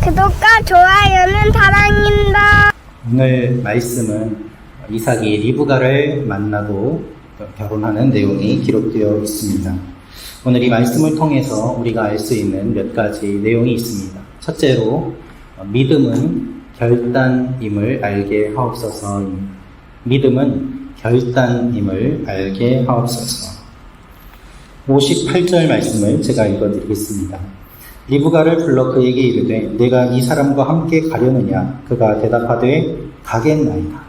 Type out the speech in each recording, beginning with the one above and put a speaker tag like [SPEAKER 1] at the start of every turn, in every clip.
[SPEAKER 1] 구독과 좋아요는 사랑입니다.
[SPEAKER 2] 오늘 말씀은 이삭이 리브가를 만나고 결혼하는 내용이 기록되어 있습니다. 오늘 이 말씀을 통해서 우리가 알 수 있는 몇 가지 내용이 있습니다. 첫째로 믿음은 결단임을 알게 하옵소서입니다. 믿음은 결단임을 알게 하옵소서. 58절 말씀을 제가 읽어드리겠습니다. 리브가를 불러 그에게 이르되 내가 이 사람과 함께 가려느냐? 그가 대답하되 가겠나이다.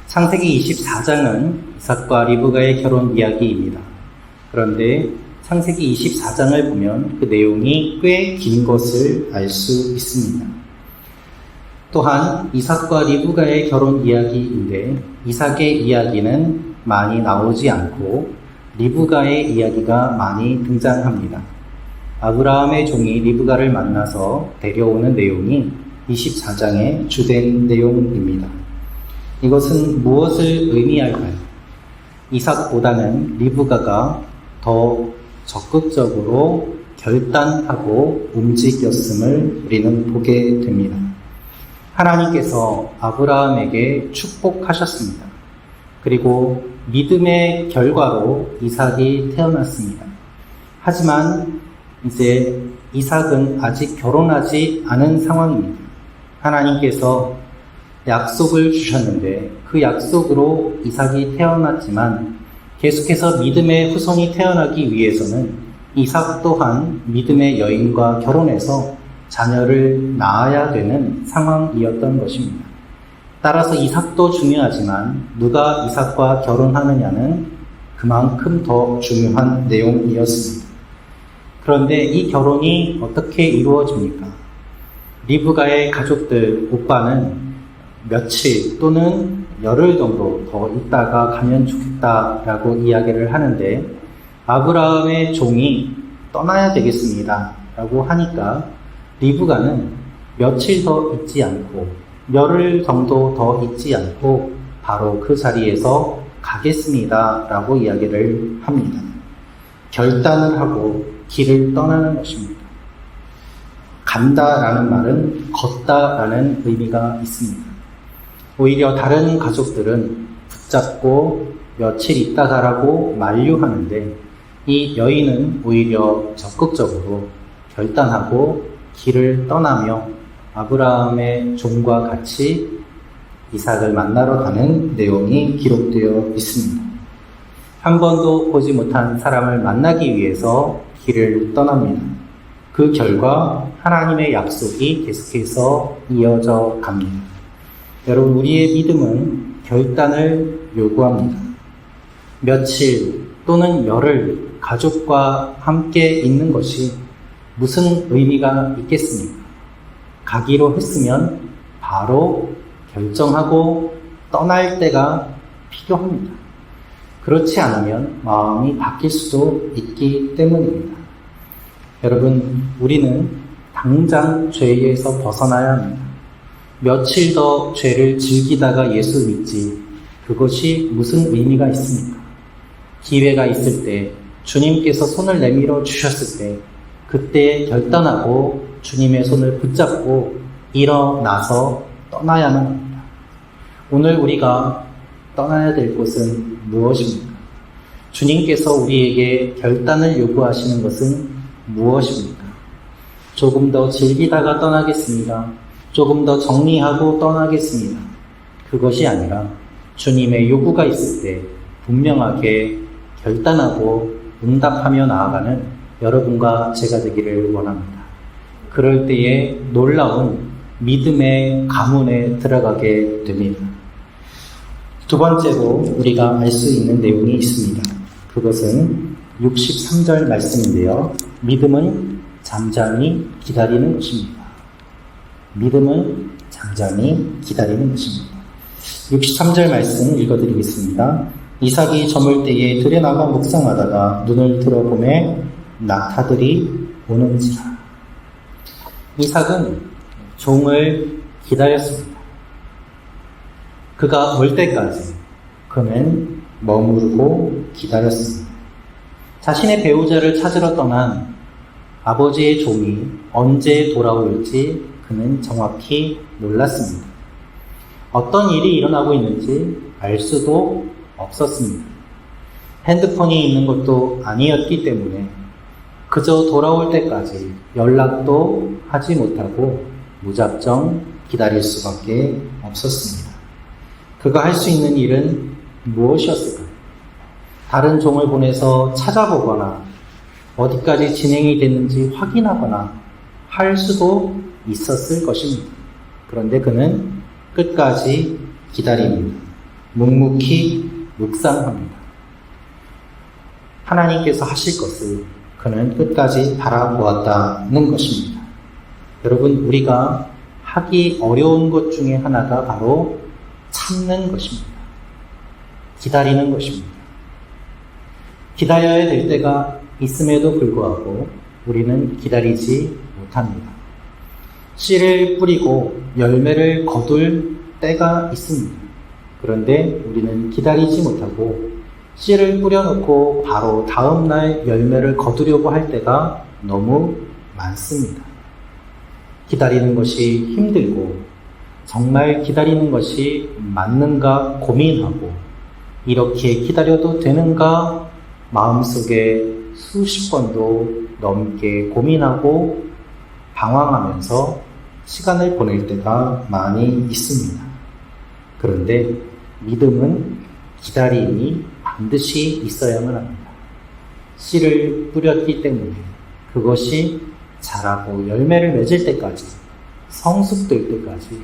[SPEAKER 2] 창세기 24장은 이삭과 리브가의 결혼 이야기입니다. 그런데 창세기 24장을 보면 그 내용이 꽤 긴 것을 알 수 있습니다. 또한 이삭과 리브가의 결혼 이야기인데 이삭의 이야기는 많이 나오지 않고 리브가의 이야기가 많이 등장합니다. 아브라함의 종이 리브가를 만나서 데려오는 내용이 24장의 주된 내용입니다. 이것은 무엇을 의미할까요? 이삭보다는 리브가가 더 적극적으로 결단하고 움직였음을 우리는 보게 됩니다. 하나님께서 아브라함에게 축복하셨습니다. 그리고 믿음의 결과로 이삭이 태어났습니다. 하지만 이제 이삭은 아직 결혼하지 않은 상황입니다. 하나님께서 약속을 주셨는데 그 약속으로 이삭이 태어났지만 계속해서 믿음의 후손이 태어나기 위해서는 이삭 또한 믿음의 여인과 결혼해서 자녀를 낳아야 되는 상황이었던 것입니다. 따라서 이삭도 중요하지만 누가 이삭과 결혼하느냐는 그만큼 더 중요한 내용이었습니다. 그런데 이 결혼이 어떻게 이루어집니까? 리브가의 가족들, 오빠는 며칠 또는 열흘 정도 더 있다가 가면 좋겠다라고 이야기를 하는데 아브라함의 종이 떠나야 되겠습니다 라고 하니까 리브가는 며칠 더 있지 않고 열흘 정도 더 있지 않고 바로 그 자리에서 가겠습니다 라고 이야기를 합니다. 결단을 하고 길을 떠나는 것입니다. 간다라는 말은 걷다라는 의미가 있습니다. 오히려 다른 가족들은 붙잡고 며칠 있다 가라고 만류하는데 이 여인은 오히려 적극적으로 결단하고 길을 떠나며 아브라함의 종과 같이 이삭을 만나러 가는 내용이 기록되어 있습니다. 한 번도 보지 못한 사람을 만나기 위해서 길을 떠납니다. 그 결과 하나님의 약속이 계속해서 이어져 갑니다. 여러분, 우리의 믿음은 결단을 요구합니다. 며칠 또는 열흘 가족과 함께 있는 것이 무슨 의미가 있겠습니까? 가기로 했으면 바로 결정하고 떠날 때가 필요합니다. 그렇지 않으면 마음이 바뀔 수도 있기 때문입니다. 여러분, 우리는 당장 죄에서 벗어나야 합니다. 며칠 더 죄를 즐기다가 예수 믿지, 그것이 무슨 의미가 있습니까? 기회가 있을 때, 주님께서 손을 내밀어 주셨을 때, 그때 결단하고 주님의 손을 붙잡고 일어나서 떠나야만 합니다. 오늘 우리가 떠나야 될 곳은 무엇입니까? 주님께서 우리에게 결단을 요구하시는 것은 무엇입니까? 조금 더 즐기다가 떠나겠습니다. 조금 더 정리하고 떠나겠습니다. 그것이 아니라 주님의 요구가 있을 때 분명하게 결단하고 응답하며 나아가는 여러분과 제가 되기를 원합니다. 그럴 때에 놀라운 믿음의 가문에 들어가게 됩니다. 두 번째로 우리가 알 수 있는 내용이 있습니다. 그것은 63절 말씀인데요. 믿음은 잠잠히 기다리는 것입니다. 믿음은 잠잠히 기다리는 것입니다. 63절 말씀 읽어드리겠습니다. 이삭이 저물 때에 들여나가 묵상하다가 눈을 들어보매 낙타들이 오는지라. 이삭은 종을 기다렸습니다. 그가 올 때까지 그는 머무르고 기다렸습니다. 자신의 배우자를 찾으러 떠난 아버지의 종이 언제 돌아올지 그는 정확히 몰랐습니다. 어떤 일이 일어나고 있는지 알 수도 없었습니다. 핸드폰이 있는 것도 아니었기 때문에 그저 돌아올 때까지 연락도 하지 못하고 무작정 기다릴 수밖에 없었습니다. 그가 할 수 있는 일은 무엇이었을까요? 다른 종을 보내서 찾아보거나 어디까지 진행이 됐는지 확인하거나 할 수도 있었을 것입니다. 그런데 그는 끝까지 기다립니다. 묵묵히 묵상합니다. 하나님께서 하실 것을 그는 끝까지 바라보았다는 것입니다. 여러분, 우리가 하기 어려운 것 중에 하나가 바로 참는 것입니다. 기다리는 것입니다. 기다려야 될 때가 있음에도 불구하고 우리는 기다리지 못합니다. 씨를 뿌리고 열매를 거둘 때가 있습니다. 그런데 우리는 기다리지 못하고 씨를 뿌려놓고 바로 다음날 열매를 거두려고 할 때가 너무 많습니다. 기다리는 것이 힘들고 정말 기다리는 것이 맞는가 고민하고 이렇게 기다려도 되는가 마음속에 수십 번도 넘게 고민하고 방황하면서 시간을 보낼 때가 많이 있습니다. 그런데 믿음은 기다림이 반드시 있어야만 합니다. 씨를 뿌렸기 때문에 그것이 자라고 열매를 맺을 때까지, 성숙될 때까지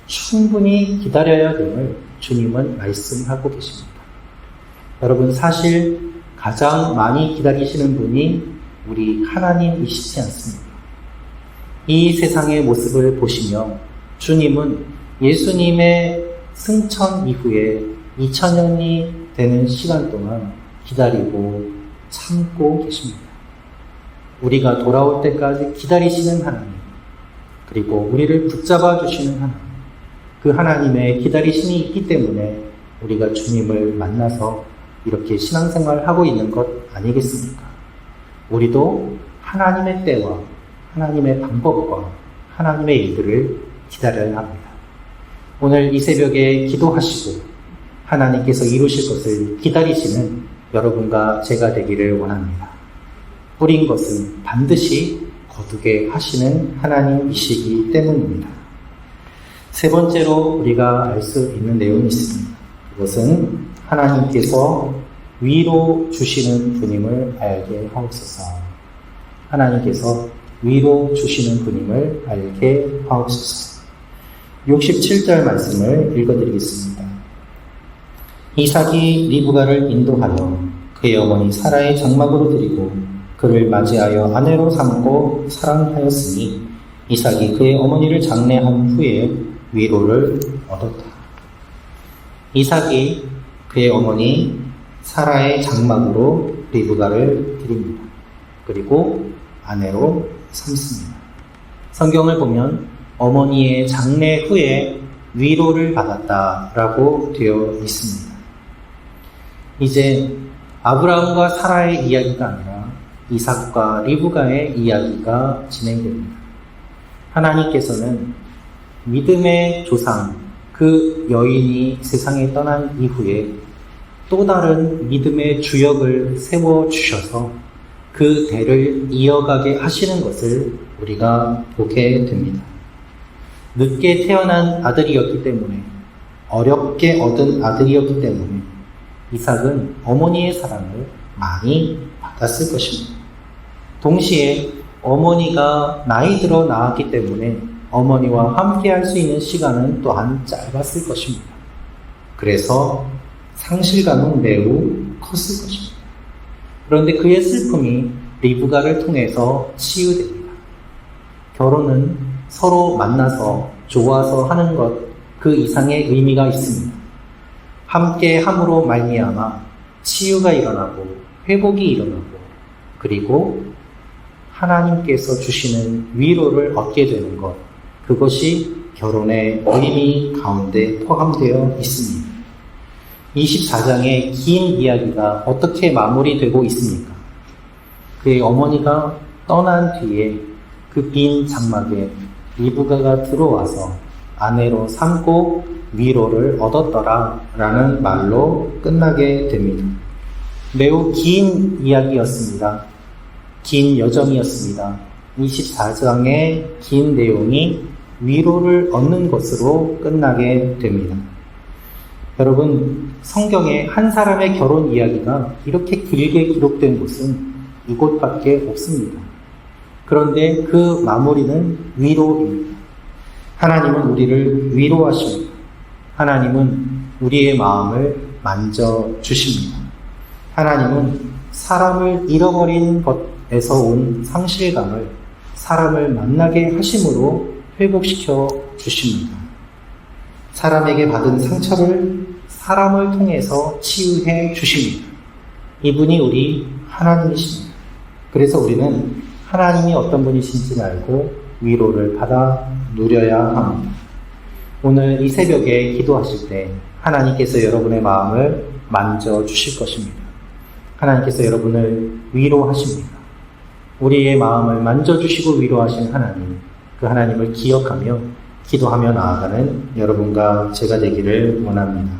[SPEAKER 2] 충분히 기다려야 됨을 주님은 말씀하고 계십니다. 여러분, 사실 가장 많이 기다리시는 분이 우리 하나님이시지 않습니까? 이 세상의 모습을 보시며 주님은 예수님의 승천 이후에 2000년이 되는 시간 동안 기다리고 참고 계십니다. 우리가 돌아올 때까지 기다리시는 하나님, 그리고 우리를 붙잡아 주시는 하나님, 그 하나님의 기다리심이 있기 때문에 우리가 주님을 만나서 이렇게 신앙생활을 하고 있는 것 아니겠습니까? 우리도 하나님의 때와 하나님의 방법과 하나님의 일들을 기다려야 합니다. 오늘 이 새벽에 기도하시고 하나님께서 이루실 것을 기다리시는 여러분과 제가 되기를 원합니다. 뿌린 것은 반드시 거두게 하시는 하나님이시기 때문입니다. 세 번째로 우리가 알 수 있는 내용이 있습니다. 그것은 하나님께서 위로 주시는 분임을 알게 하옵소서. 하나님께서 위로 주시는 분임을 알게 하옵소서. 67절 말씀을 읽어드리겠습니다. 이삭이 리브가를 인도하여 그의 어머니 사라의 장막으로 들이고 그를 맞이하여 아내로 삼고 사랑하였으니 이삭이 그의 어머니를 장례한 후에 위로를 얻었다. 이삭이 그의 어머니 사라의 장막으로 리브가를 드립니다. 그리고 아내로 삼습니다. 성경을 보면 어머니의 장례 후에 위로를 받았다라고 되어 있습니다. 이제 아브라함과 사라의 이야기가 아니라 이삭과 리브가의 이야기가 진행됩니다. 하나님께서는 믿음의 조상, 그 여인이 세상에 떠난 이후에 또 다른 믿음의 주역을 세워주셔서 그 대를 이어가게 하시는 것을 우리가 보게 됩니다. 늦게 태어난 아들이었기 때문에, 어렵게 얻은 아들이었기 때문에 이삭은 어머니의 사랑을 많이 받았을 것입니다. 동시에 어머니가 나이 들어 낳았기 때문에 어머니와 함께 할 수 있는 시간은 또한 짧았을 것입니다. 그래서 상실감은 매우 컸을 것입니다. 그런데 그의 슬픔이 리브가를 통해서 치유됩니다. 결혼은 서로 만나서 좋아서 하는 것, 그 이상의 의미가 있습니다. 함께 함으로 말미암아 치유가 일어나고 회복이 일어나고 그리고 하나님께서 주시는 위로를 얻게 되는 것, 그것이 결혼의 의미 가운데 포함되어 있습니다. 24장의 긴 이야기가 어떻게 마무리되고 있습니까? 그의 어머니가 떠난 뒤에 그 빈 장막에 리브가가 들어와서 아내로 삼고 위로를 얻었더라 라는 말로 끝나게 됩니다. 매우 긴 이야기였습니다. 긴 여정이었습니다. 24장의 긴 내용이 위로를 얻는 것으로 끝나게 됩니다. 여러분, 성경에 한 사람의 결혼 이야기가 이렇게 길게 기록된 곳은 이곳밖에 없습니다. 그런데 그 마무리는 위로입니다. 하나님은 우리를 위로하십니다. 하나님은 우리의 마음을 만져주십니다. 하나님은 사람을 잃어버린 것에서 온 상실감을 사람을 만나게 하심으로 회복시켜 주십니다. 사람에게 받은 상처를 사람을 통해서 치유해 주십니다. 이분이 우리 하나님이십니다. 그래서 우리는 하나님이 어떤 분이신지 알고 위로를 받아 누려야 합니다. 오늘 이 새벽에 기도하실 때 하나님께서 여러분의 마음을 만져주실 것입니다. 하나님께서 여러분을 위로하십니다. 우리의 마음을 만져주시고 위로하신 하나님, 그 하나님을 기억하며 기도하며 나아가는 여러분과 제가 되기를 원합니다.